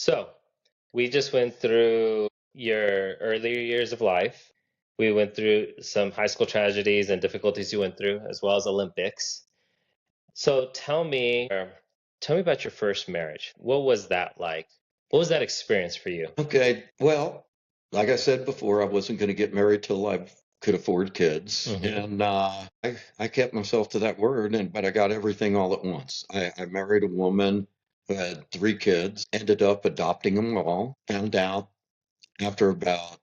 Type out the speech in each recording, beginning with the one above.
So, we just went through your earlier years of life. We went through some high school tragedies and difficulties you went through, as well as Olympics. So, tell me about your first marriage. What was that like? What was that experience for you? Okay, well, like I said before, I wasn't going to get married till I could afford kids, Hmm. and I kept myself to that word. But I got everything all at once. I married a woman who had three kids, ended up adopting them all. Found out after about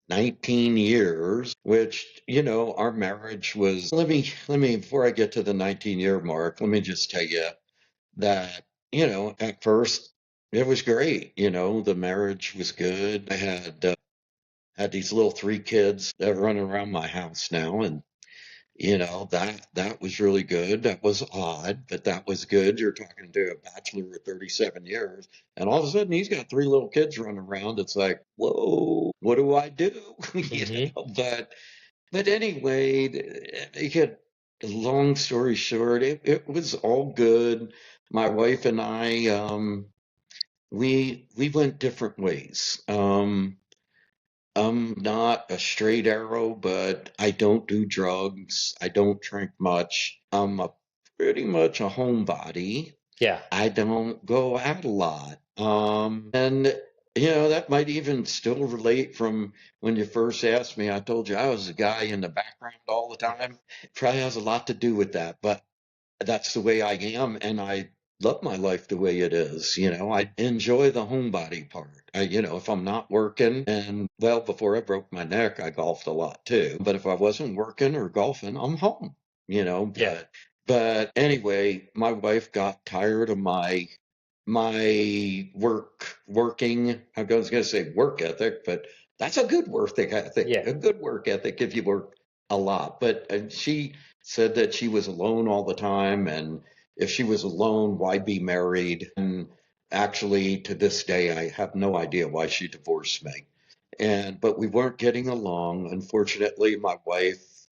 19 years, which, our marriage was. Let me before I get to the 19-year mark, let me just tell you that, at first it was great. The marriage was good. I had these little three kids that run around my house now, and that was really good. That was odd, but that was good. You're talking to a bachelor of 37 years, and all of a sudden he's got three little kids running around. It's like, whoa, what do I do? Hmm. But anyway, to get a long story short, it was all good. My wife and I, we went different ways. I'm not a straight arrow, but I don't do drugs. I don't drink much. Pretty much a homebody. Yeah. I don't go out a lot. And that might even still relate from when you first asked me. I told you I was a guy in the background all the time. Probably has a lot to do with that, but that's the way I am, and I love my life the way it is. I enjoy the homebody part. If I'm not working, and well, before I broke my neck, I golfed a lot too. But if I wasn't working or golfing, I'm home. Yeah. But anyway, my wife got tired of my working. I was going to say work ethic, but that's a good work ethic. Yeah. A good work ethic if you work a lot. But she said that she was alone all the time, and if she was alone, why be married? And actually, to this day, I have no idea why she divorced me. But we weren't getting along. Unfortunately, my wife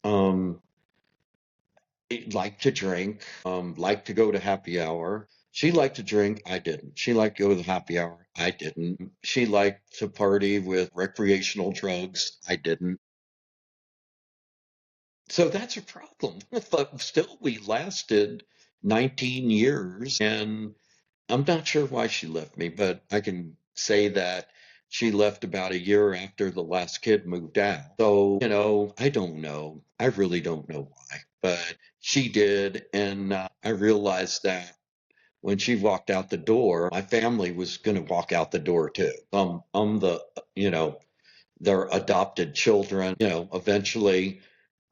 liked to drink, liked to go to happy hour. She liked to drink, I didn't. She liked to go to the happy hour, I didn't. She liked to party with recreational drugs, I didn't. So that's a problem. But still, we lasted 19 years, and I'm not sure why she left me, but I can say that she left about a year after the last kid moved out. So, I don't know. I really don't know why, but she did. And I realized that when she walked out the door, my family was going to walk out the door too. I'm you know, their adopted children. Eventually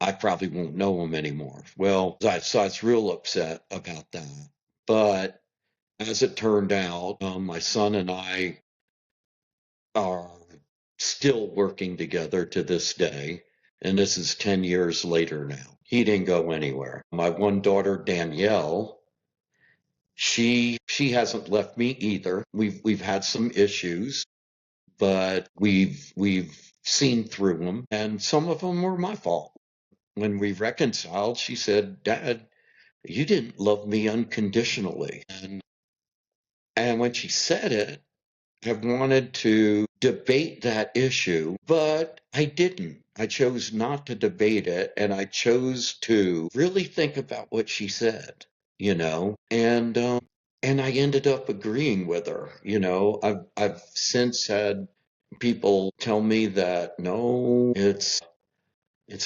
I probably won't know them anymore. Well, so I was real upset about that. But as it turned out, my son and I are still working together to this day. And this is 10 years later now. He didn't go anywhere. My one daughter, Danielle, she hasn't left me either. We've had some issues, but we've seen through them, and some of them were my fault. When we reconciled, she said, "Dad, you didn't love me unconditionally." And when she said it, I wanted to debate that issue, but I didn't. I chose not to debate it, and I chose to really think about what she said, and I ended up agreeing with her. I've since had people tell me that no, it's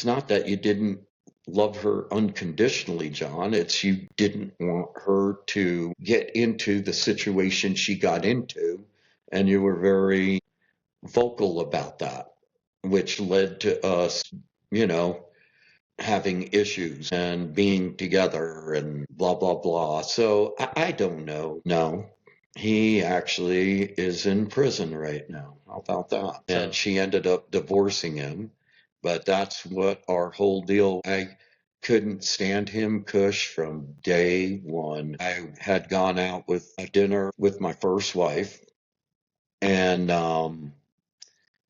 not that you didn't love her unconditionally, John. It's you didn't want her to get into the situation she got into. And you were very vocal about that, which led to us, you know, having issues and being together and blah, blah, blah. So I don't know. No. He actually is in prison right now. How about that? And So, she ended up divorcing him. But that's what our whole deal. I couldn't stand him, Cush, from day one. I had gone out with a dinner with my first wife, and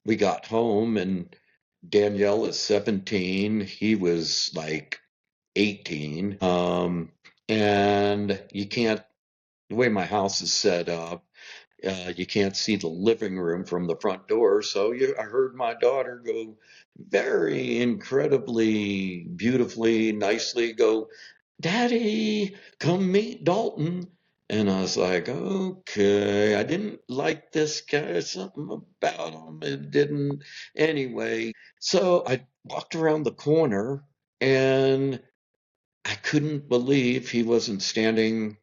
we got home, and Danielle is 17. He was like 18. And you can't, the way my house is set up, You can't see the living room from the front door. So I heard my daughter go very incredibly beautifully, nicely go, Daddy, come meet Dalton. And I was like, okay, I didn't like this guy, something about him. It didn't. Anyway, so I walked around the corner and I couldn't believe he wasn't standing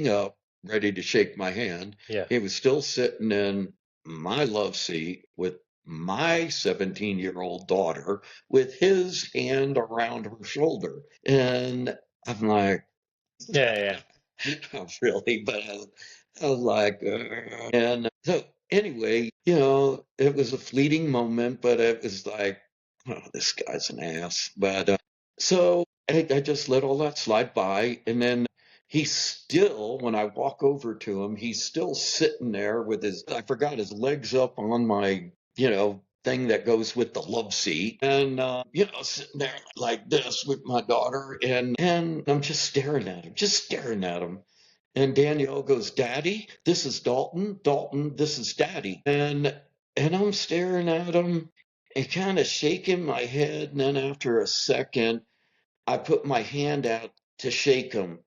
up, ready to shake my hand. Yeah. He was still sitting in my love seat with my 17-year-old daughter with his hand around her shoulder. And I'm like, Yeah, yeah. not really, but I was like, and so anyway, it was a fleeting moment, but it was like, oh, this guy's an ass. But so I just let all that slide by. And then he's still, when I walk over to him, he's still sitting there with I forgot his legs up on my, thing that goes with the love seat. And, sitting there like this with my daughter. And I'm just staring at him. And Danielle goes, Daddy, this is Dalton. Dalton, this is Daddy. And I'm staring at him and kind of shaking my head. And then after a second, I put my hand out to shake him.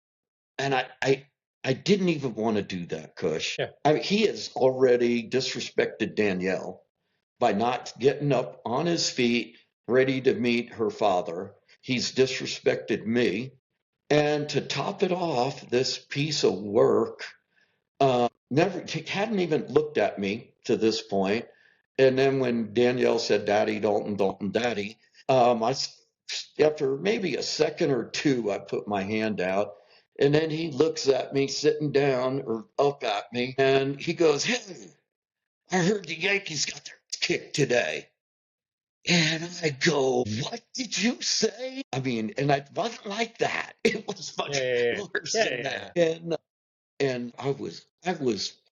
And I didn't even want to do that, Kush. Yeah. He has already disrespected Danielle by not getting up on his feet, ready to meet her father. He's disrespected me. And to top it off, this piece of work never hadn't even looked at me to this point. And then when Danielle said, "Daddy, Dalton, Dalton, Daddy," after maybe a second or two, I put my hand out, and then he looks at me sitting down or up at me, and he goes, "Hey, I heard the Yankees got their kick today." And I go, "What did you say?" I mean, and I wasn't like that. It was Yeah, much yeah, yeah. worse Yeah, than yeah, yeah. that. And I was,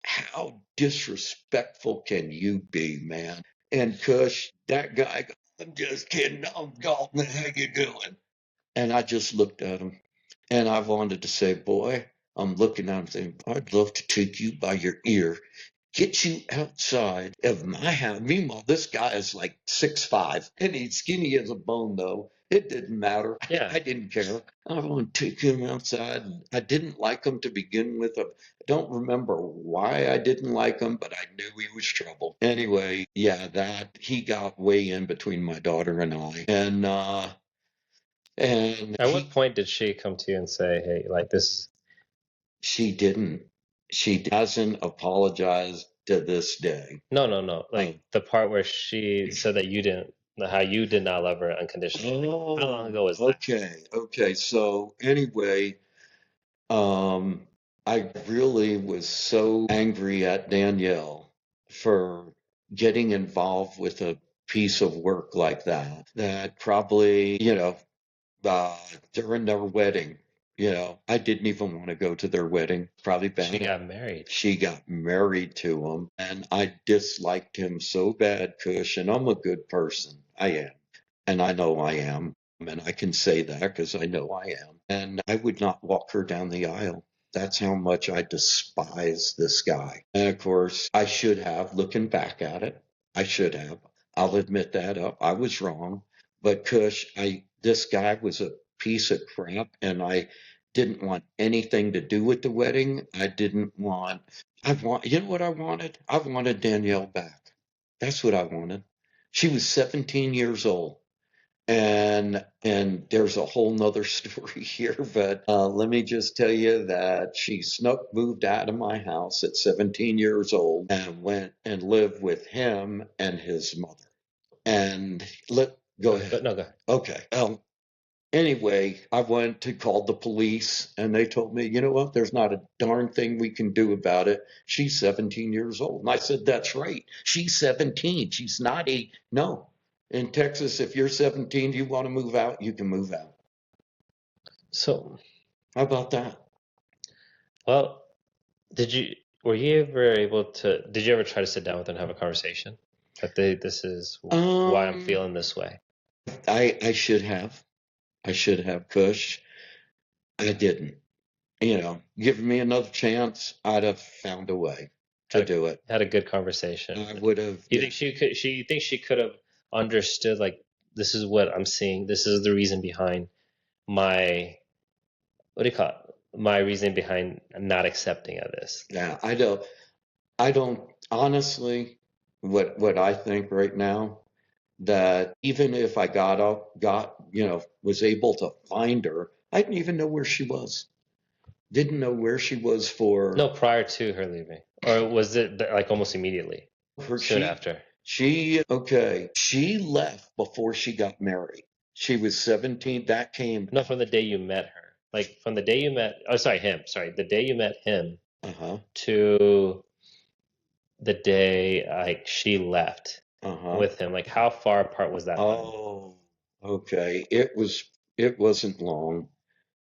how disrespectful can you be, man? And Kush, that guy, I'm just kidding. I'm Dalton. How you doing? And I just looked at him and I wanted to say, boy, I'm looking at him saying, I'd love to take you by your ear, get you outside of my house. Meanwhile, this guy is like 6'5", and he's skinny as a bone, though. It didn't matter. Yeah. I didn't care. I want to take him outside. I didn't like him to begin with. I don't remember why I didn't like him, but I knew he was trouble. Anyway, yeah, that he got way in between my daughter and I, and At what point did she come to you and say, "Hey, like this"? she didn't. She hasn't apologized to this day. No, no, no. Oh. Like the part where she said that you didn't, how you did not love her unconditionally. How long Oh, ago was that? okay. Okay. So anyway, um, I really was so angry at Danielle for getting involved with a piece of work like that probably, uh, during their wedding, I didn't even want to go to their wedding. Probably She bad. got married. She got married to him, and I disliked him so bad, Kush, and I'm a good person. I am. And I know I am. And I can say that because I know I am. And I would not walk her down the aisle. That's how much I despise this guy. And of course, I should have, looking back at it, I should have. I'll admit that up. I was wrong. But Kush, this guy was a piece of crap, and I didn't want anything to do with the wedding. You know what I wanted? I wanted Danielle back. That's what I wanted. She was 17 years old. And there's a whole nother story here, but let me just tell you that she moved out of my house at 17 years old and went and lived with him and his mother. And go Okay, ahead. no, go ahead. Okay. Anyway, I went to call the police and they told me, you know what? There's not a darn thing we can do about it. She's 17 years old. And I said, that's right. She's 17. She's not no. In Texas, if you're 17, you want to move out, you can move out. So, How about that? well, were you ever able to, did you ever try to sit down with her and have a conversation? That this is why I'm Um, feeling this way. I should have. I should have, Kush. I didn't. Give me another chance, I'd have found a way. to do it. Had a good conversation. I would have, You yeah, think she could? You think she could have understood, like, this is what I'm seeing. This is the reason behind my, what do you call it? My reason behind not accepting of this. yeah. I don't honestly. What I think right now, that even if I was able to find her, I didn't even know where she was. Didn't know where she was for No, prior to her leaving, or was it like almost immediately, for soon after? she left before she got married. She was 17. That came. No, from the day you met her. Like from the day you met, oh, sorry, him. Sorry, the day you met him Uh-huh. to the day like she left Uh-huh. with him. Like how far apart was that time? Oh, okay. It wasn't long.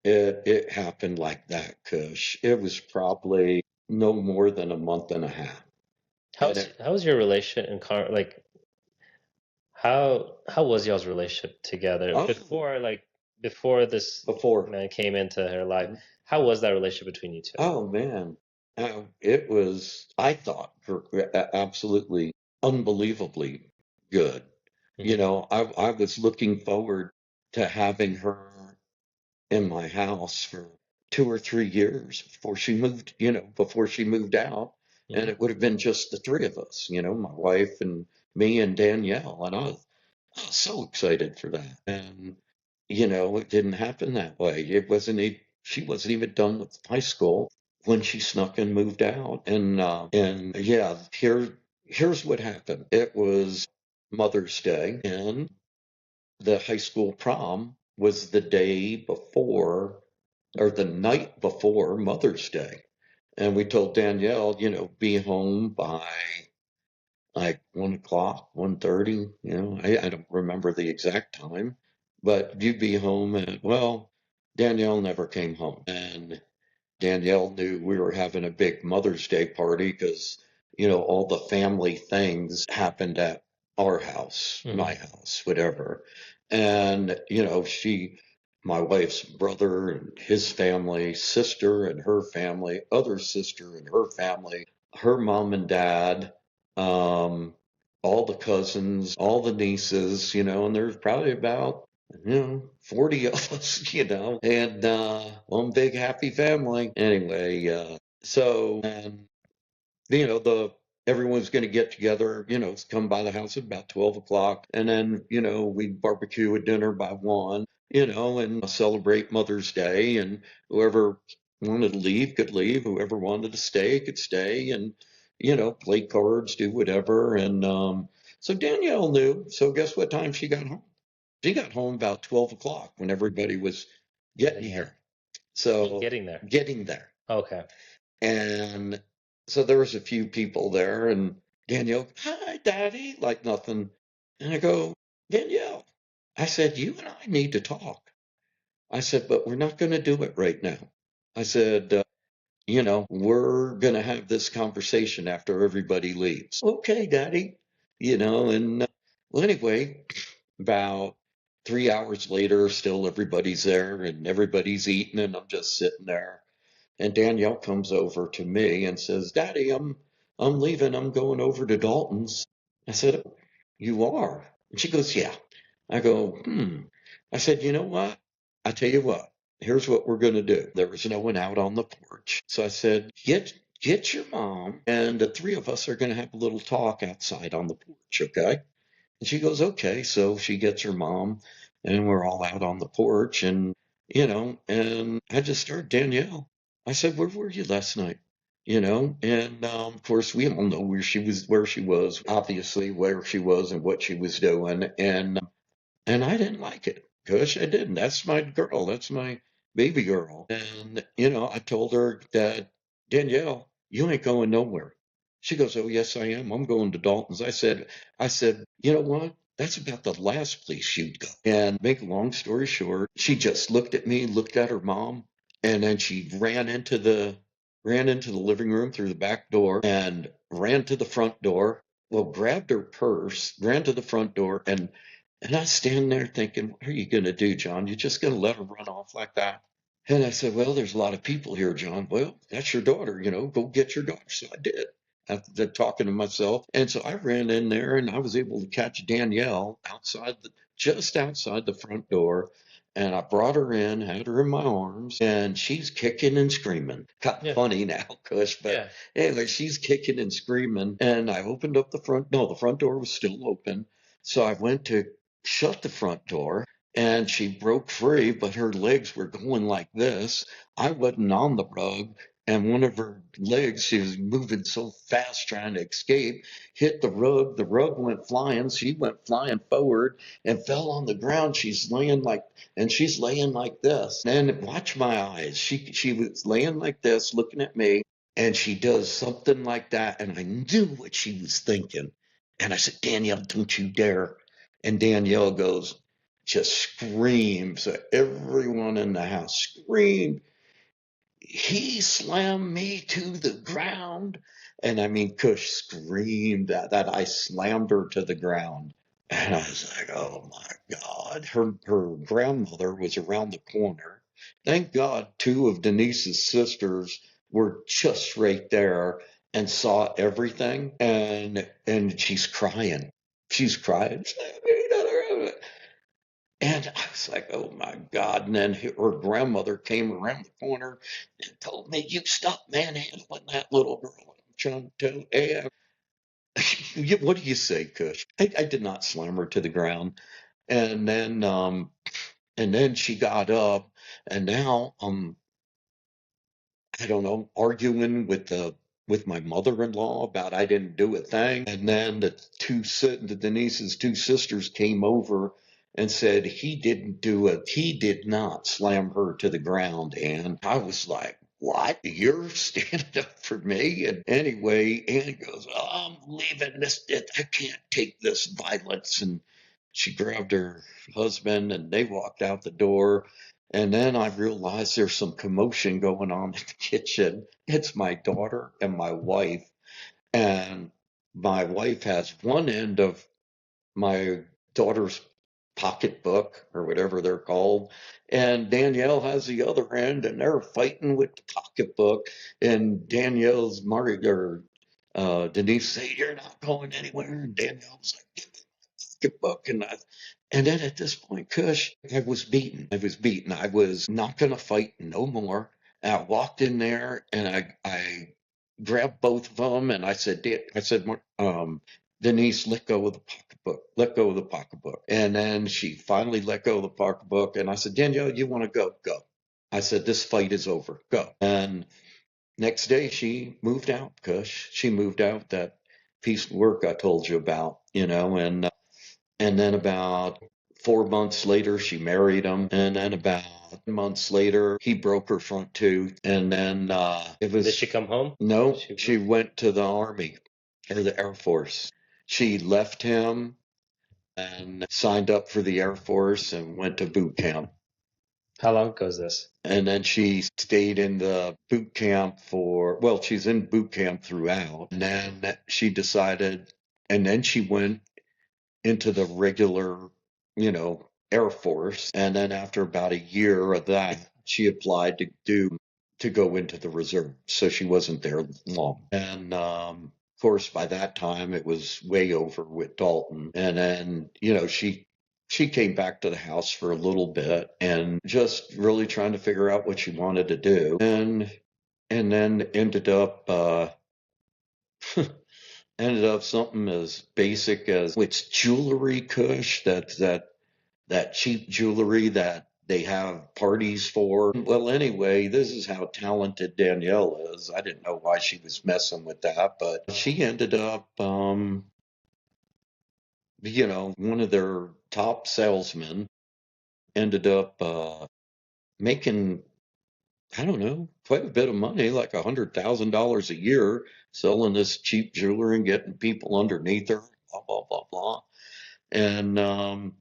It happened like that, Kush. It was probably no more than a month and a half. And it How's your relationship in like how was y'all's relationship together oh before, like before this before. man came into her life? How was that relationship between you two? Oh man. It was, I thought, absolutely unbelievably good. Hmm. I was looking forward to having her in my house for 2 or 3 years before she moved out. And Hmm. it would have been just the three of us, my wife and me and Danielle. And I was so excited for that. And, it didn't happen that way. She wasn't even done with high school when she snuck and moved out. And yeah, here's what happened. It was Mother's Day, and the high school prom was the day before or the night before Mother's Day. And we told Danielle, be home by like 1 o'clock, 1:30. I don't remember the exact time, but you'd be home. And well, Danielle never came home. And Danielle knew we were having a big Mother's Day party because, all the family things happened at our house, my Hmm. house, whatever. And, my wife's brother and his family, sister and her family, other sister and her family, her mom and dad, um, all the cousins, all the nieces, and there's probably about 40 of us, and one big happy family. Anyway, and the everyone's going to get together, come by the house at about 12 o'clock. And then, we barbecue a dinner by 1, and celebrate Mother's Day. And whoever wanted to leave could leave. Whoever wanted to stay could stay and, play cards, do whatever. And so Danielle knew. So guess what time she got home? She got home about 12 o'clock when everybody was getting Getting there. here. So Getting there. getting there. Okay. And so there was a few people there, and Danielle, hi, Daddy, like nothing. And I go, Danielle, I said, you and I need to talk. I said, but we're not going to do it right now. I said, we're going to have this conversation after everybody leaves. Okay, Daddy. And well, anyway, about 3 hours later, still everybody's there and everybody's eating, and I'm just sitting there. And Danielle comes over to me and says, Daddy, I'm leaving. I'm going over to Dalton's. I said, you are? And she goes, yeah. I go, I said, you know what? I tell you what, here's what we're going to do. There was no one out on the porch. So I said, get your mom, and the three of us are going to have a little talk outside on the porch, okay? And she goes, okay. So she gets her mom, and we're all out on the porch. And I just started, Danielle. I said, where were you last night? And of course, we all know where she was, obviously, where she was and what she was doing. And I didn't like it. Gosh, I didn't. That's my girl. That's my baby girl. And, I told her that, Danielle, you ain't going nowhere. She goes, oh, yes, I am. I'm going to Dalton's. I said, you know what? That's about the last place you'd go. And make a long story short, she just looked at me, looked at her mom, and then she ran into the living room through the back door and ran to the front door. Well, grabbed her purse, ran to the front door, and I was standing there thinking, what are you going to do, John? You're just going to let her run off like that? And I said, well, there's a lot of people here, John. Well, that's your daughter, go get your daughter. So I did. after talking to myself. And so I ran in there and I was able to catch Danielle just outside the front door. And I brought her in, had her in my arms, and she's kicking and screaming. Kind of Yeah. funny now, Kush, but Yeah. anyway, she's kicking and screaming. And I opened up the front door was still open. So I went to shut the front door and she broke free, but her legs were going like this. I wasn't on the rug, and one of her legs, she was moving so fast trying to escape, hit the rug. The rug went flying. She went flying forward and fell on the ground. She's laying like this. And watch my eyes. She was laying like this, looking at me, and she does something like that, and I knew what she was thinking. And I said, Danielle, don't you dare. And Danielle goes, just screams. Everyone in the house screamed. He slammed me to the ground. And I mean, Kush screamed that I slammed her to the ground. And I was like, oh my God. Her grandmother was around the corner. Thank God 2 of Denise's sisters were just right there and saw everything. And she's crying. She's crying. And I was like, oh my God. And then her grandmother came around the corner and told me, you stop manhandling that little girl. I'm trying to tell you. What do you say, Kush? I did not slam her to the ground. And then she got up, and now I don't know, arguing with my mother-in-law about I didn't do a thing. And then the Denise's 2 sisters came over and said he didn't do it. He did not slam her to the ground. And I was like, what? You're standing up for me? And anyway, Annie goes, oh, I'm leaving this. I can't take this violence. And she grabbed her husband and they walked out the door. And then I realized there's some commotion going on in the kitchen. It's my daughter and my wife. And my wife has one end of my daughter's pocketbook or whatever they're called. And Danielle has the other end, and they're fighting with the pocketbook. And Denise say, you're not going anywhere. And Danielle's like, give me the pocketbook. And then at this point, Kush, I was beaten. I was beaten. I was not going to fight no more. And I walked in there and I grabbed both of them and Denise, let go of the pocketbook. Let go of the pocketbook. And then she finally let go of the pocketbook. And I said, Danielle, you want to go? Go. I said, this fight is over. Go. And next day she moved out, Kush. She moved out that piece of work I told you about, and then about 4 months later, she married him. And then about months later, he broke her front tooth. And then Did she come home? no, she went to the Army or the Air Force. She left him and signed up for the Air Force and went to boot camp. How long ago is this? And then she stayed in the boot camp she's in boot camp throughout. And then she went into the regular, Air Force. And then after about a year of that, she applied to go into the reserve. So she wasn't there long. And of course, by that time, it was way over with Dalton. And then, she came back to the house for a little bit and just really trying to figure out what she wanted to do. And then ended up something as basic as it's jewelry, Kush, that cheap jewelry that they have parties for. Well, anyway, this is how talented Danielle is. I didn't know why she was messing with that, but she ended up, one of their top salesmen ended up making, I don't know, quite a bit of money, like $100,000 a year, selling this cheap jewelry and getting people underneath her, blah, blah, blah, blah. And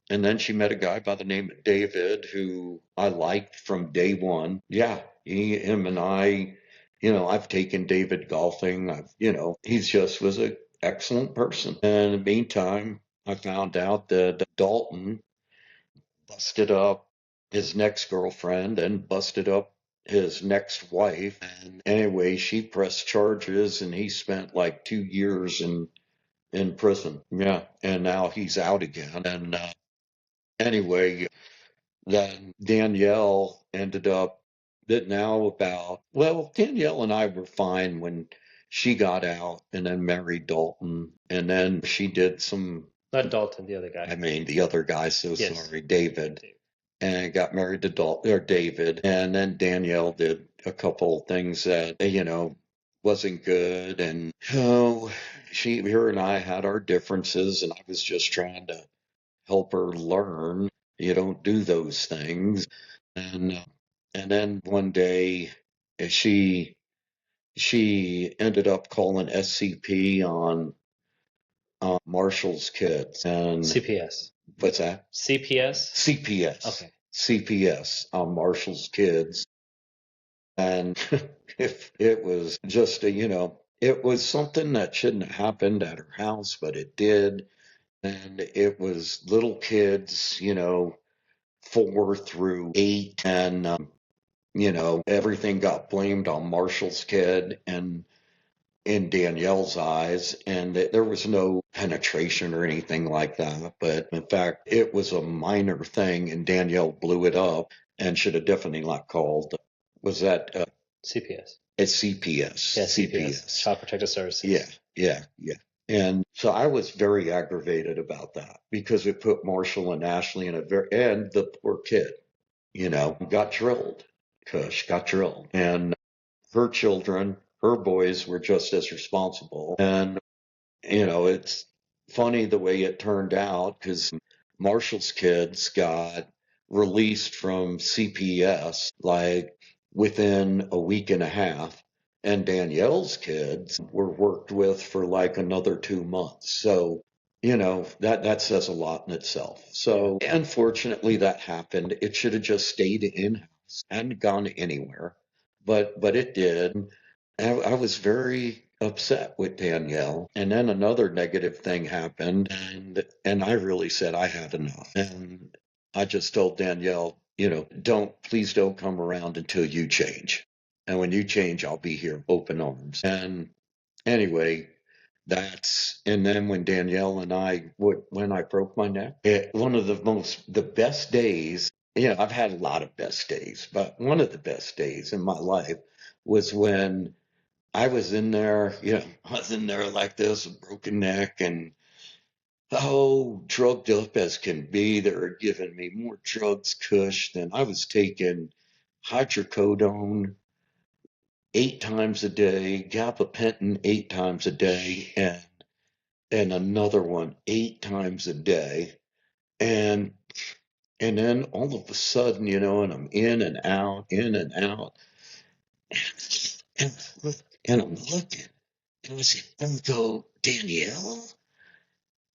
then she met a guy by the name of David who I liked from day one. Yeah, him and I, I've taken David golfing. He just was an excellent person. And in the meantime, I found out that Dalton busted up his next girlfriend and busted up his next wife. And anyway, she pressed charges and he spent like 2 years in prison. Yeah. And now he's out again. And anyway, then Danielle ended up that now about, well, Danielle and I were fine when she got out and then married Dalton. And then she did some, Not Dalton, the other guy. I mean, the other guy, so Yes. sorry, David. And got married to Dalton or David. And then Danielle did a couple things that, wasn't good. And her and I had our differences, and I was just trying to help her learn. You don't do those things. And and then one day she she ended up calling SCP on Marshall's kids. And CPS. what's that? CPS? CPS. Okay. CPS on Marshall's kids. And if it was just it was something that shouldn't have happened at her house, but it did. And it was little kids, 4 through 8. And, everything got blamed on Marshall's kid and in Danielle's eyes. And there was no penetration or anything like that. But in fact, it was a minor thing and Danielle blew it up and should have definitely not called. Was that CPS. it's CPS? Yeah, CPS. Child Protective Services. Yeah. And so I was very aggravated about that because it put Marshall and Ashley in and the poor kid, got drilled. Kush got drilled. And her children, her boys were just as responsible. And, it's funny the way it turned out because Marshall's kids got released from CPS like within a week and a half. And Danielle's kids were worked with for like another 2 months. So, that says a lot in itself. So unfortunately that happened. It should have just stayed in-house and gone anywhere. But it did. I was very upset with Danielle. And then another negative thing happened and I really said I had enough. And I just told Danielle, please don't come around until you change. And when you change, I'll be here open arms. And anyway, and then when Danielle and when I broke my neck, one of the best days, I've had a lot of best days, but one of the best days in my life was when I was in there, I was in there like this, a broken neck and drugged up as can be. They were giving me more drugs, Kush, than I was taking hydrocodone 8 times a day, gabapentin 8 times a day, and another one 8 times a day. And then all of a sudden, and I'm in and out, in and out. And I'm looking. And I said, Danielle?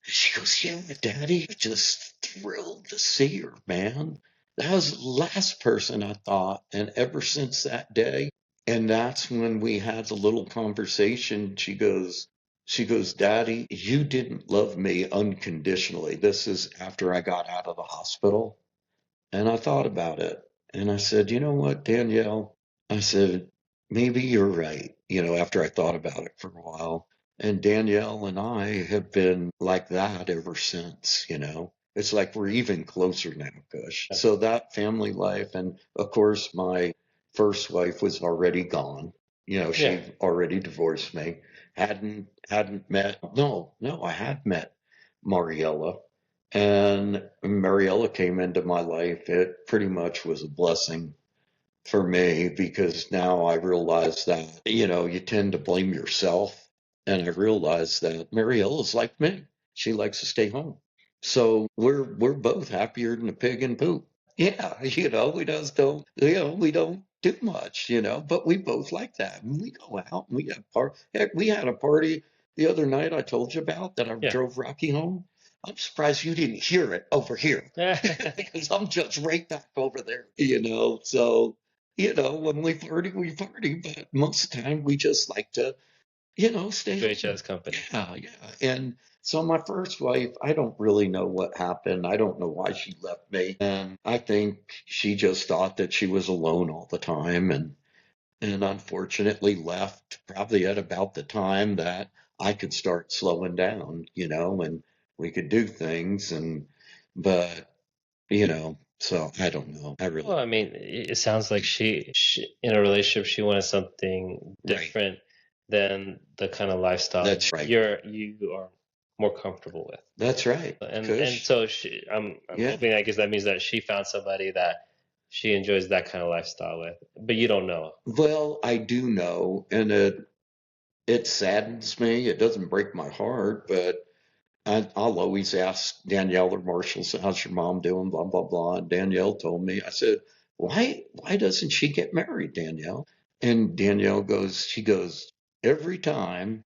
She goes, yeah, Daddy, just thrilled to see her, man. That was the last person I thought. And ever since that day, and that's when we had the little conversation. She goes, Daddy, you didn't love me unconditionally. This is after I got out of the hospital. And I thought about it. And I said, you know what, Danielle? I said, maybe you're right, after I thought about it for a while. And Danielle and I have been like that ever since. It's like we're even closer now, Kush. So that family life, and of course, my first wife was already gone. She already divorced me. Hadn't met. No, I had met Mariella. And Mariella came into my life. It pretty much was a blessing for me because now I realize that, you tend to blame yourself. And I realize that Mariella's like me. She likes to stay home. So we're both happier than a pig in poop. Yeah, we just don't, we don't do much, but we both like that. And we go out and we have heck, we had a party the other night I told you about that I drove Rocky home. I'm surprised you didn't hear it over here because I'm just right back over there. So, when we party, but most of the time we just like to, stay Enjoy each home. other's company. Yeah. And So my first wife, I don't really know what happened. I don't know why she left me. And I think she just thought that she was alone all the time and unfortunately left probably at about the time that I could start slowing down, and we could do things but so I don't know. I really Well, I mean, it sounds like she in a relationship she wanted something right. different than the kind of lifestyle That's right. you are more comfortable with. That's right. And Kush. so I'm Yeah. hoping, I guess that means that she found somebody that she enjoys that kind of lifestyle with, but you don't know. Well, I do know, and it saddens me. It doesn't break my heart, but I'll always ask Danielle or Marshall, "So how's your mom doing?" Blah blah blah. And Danielle told me. I said, "Why doesn't she get married, Danielle?" And she goes, every time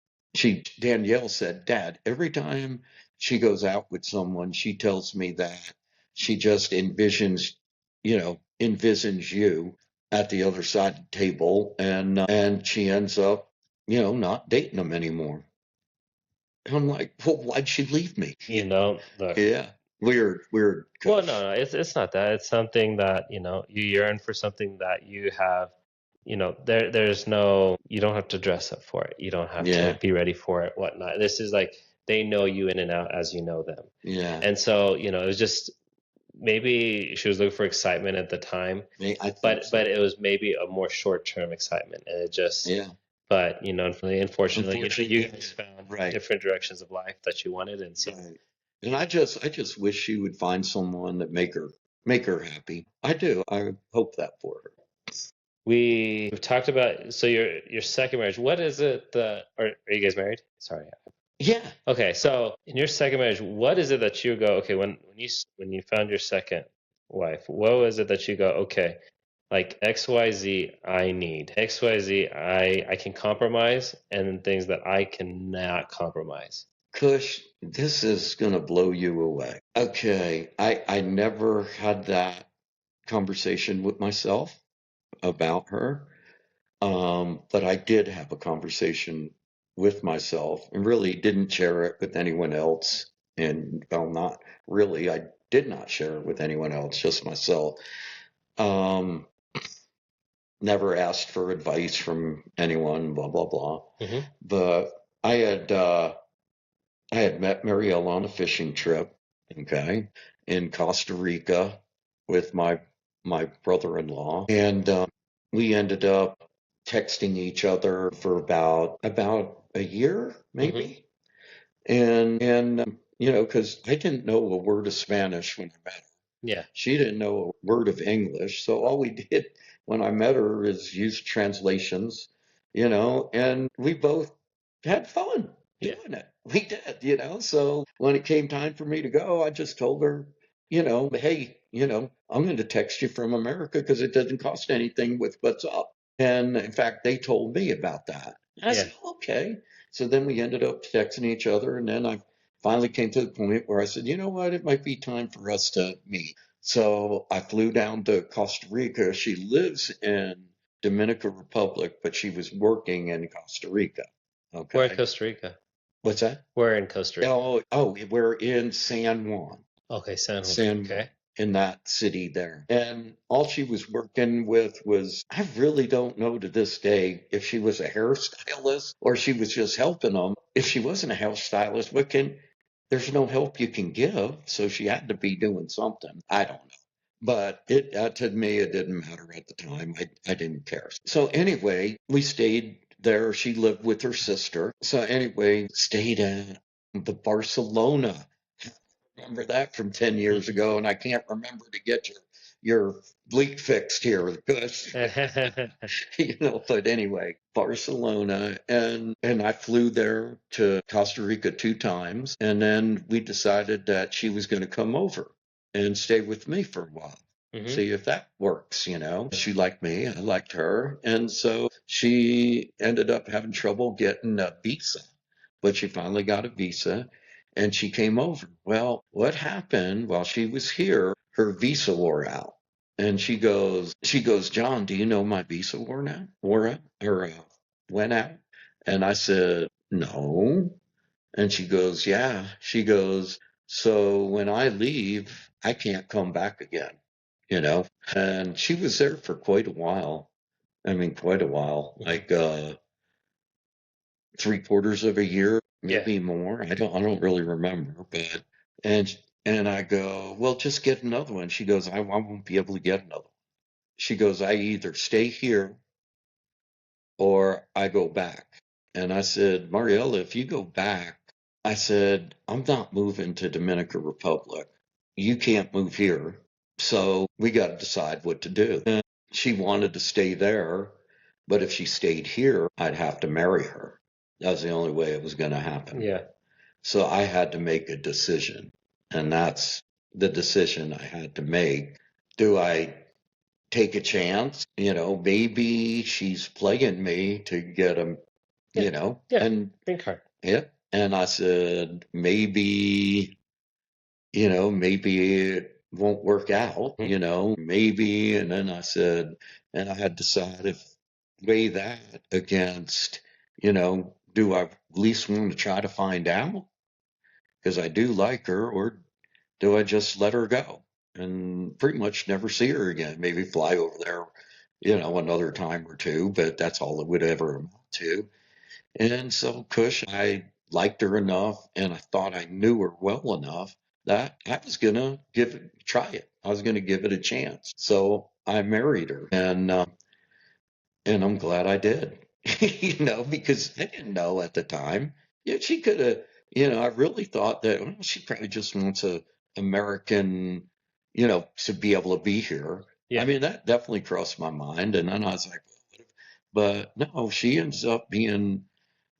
Danielle said, "Dad, every time she goes out with someone, she tells me that she just envisions you at the other side of the table, and she ends up, not dating them anymore." And I'm like, well, why'd she leave me? Look. Yeah. Weird, Well, Kush. no, it's not that. It's something that, you yearn for something that you have, there's no, you don't have to dress up for it. You don't have to Yeah, be ready for it, whatnot. This is like they know you in and out as you know them. yeah. And so, it was just maybe she was looking for excitement at the time, I think but so. it was maybe a more short-term excitement. And it just, Yeah. but unfortunately, you Unfortunately, guys found right, different directions of life that you wanted. And so right. And I just wish she would find someone that make her happy. I do. I hope that for her. we've talked about, so your second marriage. What is it that, are you guys married? Sorry. Yeah. Okay, so in your second marriage, what is it that you go, okay, when you found your second wife, what was it that you go, okay, like XYZ I need. XYZ I can compromise, and then things that I cannot compromise. Kush, this is gonna blow you away. Okay. I never had that conversation with myself about her. But I did have a conversation with myself and really didn't share it with anyone else. And well, not really. I did not share it with anyone else, just myself. Um, Never asked for advice from anyone, blah, blah, blah. Hmm. But I had, uh, I had met Marielle on a fishing trip, okay, in Costa Rica with my brother-in-law, and we ended up texting each other for about a year, Hmm. maybe, and because I didn't know a word of Spanish when I met her. Yeah. She didn't know a word of English, so all we did when I met her is use translations, and we both had fun Yeah. doing it. We did. So when it came time for me to go, I just told her, hey, I'm going to text you from America because it doesn't cost anything with what's up. And in fact, they told me about that. And I Yeah. said, okay. So then we ended up texting each other, and then I finally came to the point where I said, you know what, it might be time for us to meet. So I flew down to Costa Rica. She lives in Dominican Republic, but she was working in Costa Rica. We're in Okay. Costa Rica. What's that? We're in Costa Rica. Oh, we're in San Juan. Okay, San Juan. San Juan, Okay. in that city there. And all she was working with was, I really don't know to this day if she was a hairstylist or she was just helping them. If she wasn't a hairstylist, there's no help you can give. So she had to be doing something. I don't know. But to me, it didn't matter at the time. I didn't care. So anyway, we stayed there. She lived with her sister. So anyway, stayed in the Barcelona. Remember that from 10 years ago, and I can't remember to get your bleak fixed here because but anyway, Barcelona, and I flew there to Costa Rica 2 times, and then we decided that she was going to come over and stay with me for a while. Hmm. See if that works. She liked me, I liked her, and so she ended up having trouble getting a visa, but she finally got a visa and she came over. Well, what happened while she was here? Her visa wore out. And she goes, John, do you know my visa wore out or went out? And I said, no. And she goes, yeah. She goes, so when I leave, I can't come back again, you know? And she was there for quite a while. I mean, quite a while, like 3/4 of a year, Yeah. maybe more. I don't really remember, but and and I go, well, just get another one. She goes, I won't be able to get another one. She goes, I either stay here or I go back. And I said, Mariella, if you go back, I said, I'm not moving to Dominican Republic. You can't move here. So we got to decide what to do. And she wanted to stay there, but if she stayed here, I'd have to marry her. That was the only way it was going to happen. Yeah. So I had to make a decision. And that's the decision I had to make. Do I take a chance? Maybe she's playing me to get him, Yeah. Yeah. and Green card. yeah. And I said, maybe it won't work out, maybe. And then I said, and I had decided, weigh that against, do I at least want to try to find out? Because I do like her, or do I just let her go and pretty much never see her again? Maybe fly over there, another time or two, but that's all it would ever amount to. And so Kush, I liked her enough and I thought I knew her well enough that I was going to try it. I was going to give it a chance. So I married her and I'm glad I did, because I didn't know at the time. Yeah, she could have, I really thought that, well, she probably just wants a American, to be able to be here. I Yeah. mean, that definitely crossed my mind. And then I was like, but no, she ends up being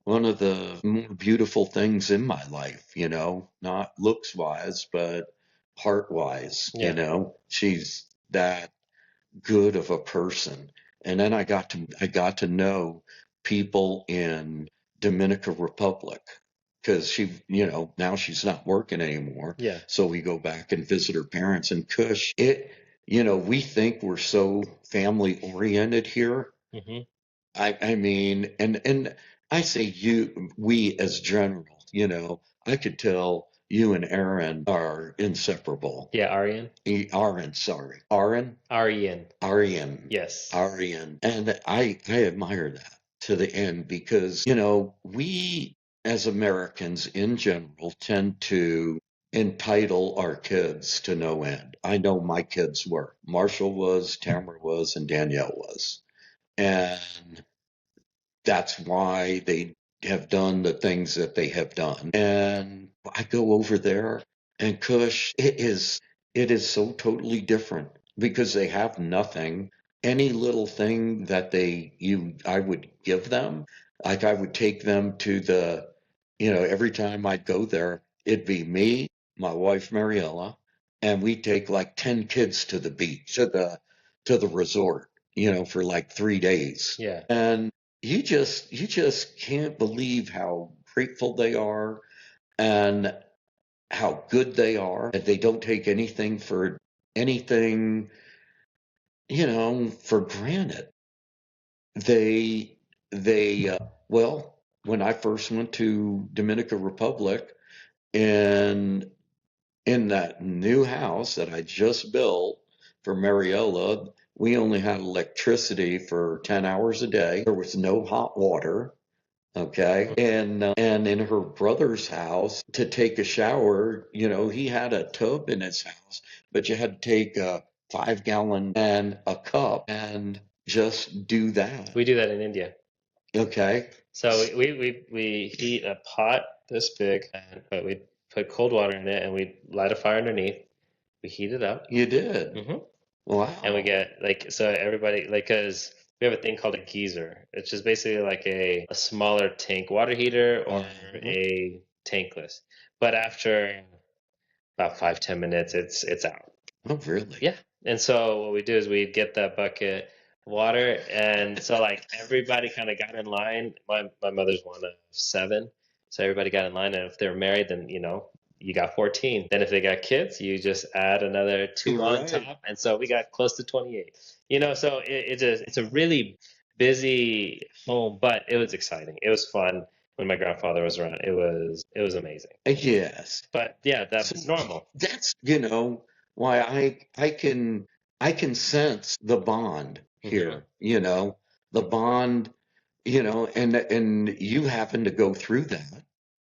one of the more beautiful things in my life, not looks wise, but heart wise, Yeah. she's that good of a person. And then I got to know people in Dominican Republic because now she's not working anymore. Yeah. So we go back and visit her parents and Kush. We think we're so family oriented here. Hmm. I mean, and I say we as general, I could tell you and Aaron are inseparable. Yeah. Aryan. Aaron, sorry. Aaron? Aryan. Aryan. Yes. Aryan. And I admire that to the end because, we as Americans in general tend to entitle our kids to no end. I know my kids were. Marshall was, Tamara was, and Danielle was. And that's why they have done the things that they have done. And I go over there and Kush, it is so totally different because they have nothing. Any little thing that I would give them, like I would take them to every time I'd go there, it'd be me, my wife Mariella, and we'd take like 10 kids to the beach, to the resort, for like 3 days. Yeah. And you just can't believe how grateful they are and how good they are. That they don't take anything, for granted. Well, when I first went to Dominican Republic and in that new house that I just built for Mariella, we only had electricity for 10 hours a day. There was no hot water. Okay. And in her brother's house to take a shower, he had a tub in his house, but you had to take a 5-gallon and a cup and just do that. We do that in India. Okay. So we heat a pot this big, but we put cold water in it, and we light a fire underneath. We heat it up. You did. Hmm. And we Wow. get so everybody because we have a thing called a geyser. It's just basically like a smaller tank water heater or Uh-huh. a tankless. But after about 5, 10 minutes, it's out. Oh, really? Yeah. And so what we do is we get that bucket of water, and so like everybody kind of got in line. My mother's one of seven, so everybody got in line. And if they're married, then you got 14. Then if they got kids, you just add another two on Right. top, and so we got close to 28. So it's a really busy home, but it was exciting. It was fun. when my grandfather was around. It was amazing. Yes. But yeah, So that's normal. that's, why I can sense the bond Hmm. here, the bond, and you happen to go through that.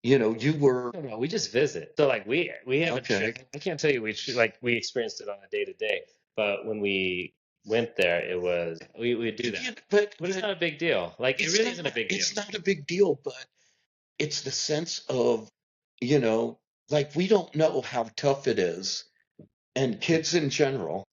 You were No, no, we just visit. So like we have a okay. trip. I can't tell you like we experienced it on a day to day, but when we went there, it was we do that. Yeah, but But it's not a big deal. Like it it's really not isn't a big deal. it's not a big deal, but it's the sense of, you know, like we don't know how tough it is, and kids in general.